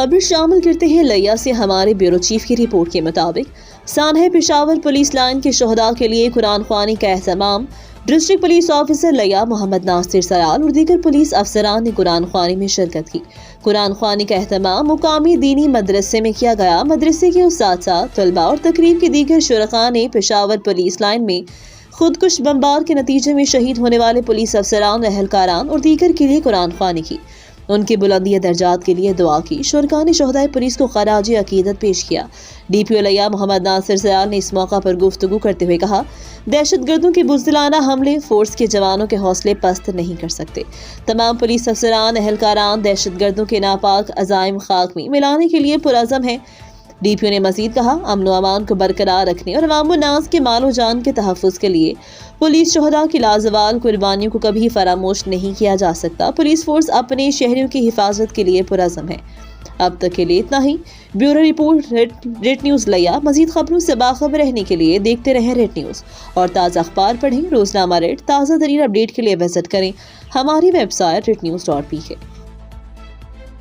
खबर शामिल करते हैं लिया से। हमारे ब्यूरो चीफ की रिपोर्ट के मुताबिक सानह पेशावर पुलिस लाइन के शोहदा के लिए कुरान ख्वानी का एहतमाम डिस्ट्रिक्ट पुलिस ऑफिसर लिया मोहम्मद नासिर सयाल और दीगर पुलिस अफसरान ने कुरान ख्वानी में शिरकत की। कुरान ख्वानी का एहतमाम मुकामी दीनी मदरसे में किया गया। मदरसे के साथ साथ तलबा और तकरीब के दीगर शुरका ने पेशावर पुलिस लाइन में खुदकुश बमबार के नतीजे में शहीद होने वाले पुलिस अफसरान, अहलकारान और दीगर के लिए कुरान ख्वानी की, उनकी बुलंदी दर्जात के लिए दुआ की। शुरका ने शोहदाए पुलिस को खराज अकीदत पेश किया। DPO लिया मोहम्मद नासिर सयाल ने इस मौका पर गुफ्तगू करते हुए कहा, दहशतगर्दों के बुज़दिलाना हमले फोर्स के जवानों के हौसले पस्त नहीं कर सकते। तमाम पुलिस अफसरान, अहलकारान दहशतगर्दों के नापाक अज़ाइम खाक में मिलाने के लिए पुरअज़म हैं। DPO ने मजीद कहा, अमन व अमान को बरकरार रखने और अवाम नाज के मालो जान के तहफ़्फ़ुज़ के लिए पुलिस शोहदा की लाजवाल कुर्बानियों को कभी फरामोश नहीं किया जा सकता। पुलिस फोर्स अपने शहरियों की हिफाजत के लिए पुरअज़म है। अब तक के लिए इतना ही। ब्यूरो रिपोर्ट, रेड न्यूज़ लिया। मजीद खबरों से बाखबर रहने के लिए देखते रहें रेड न्यूज़ और ताज़ा अखबार पढ़ें। रोजनामा रेड ताज़ा तरीन अपडेट के लिए विजिट करें हमारी वेबसाइट rednews.pk।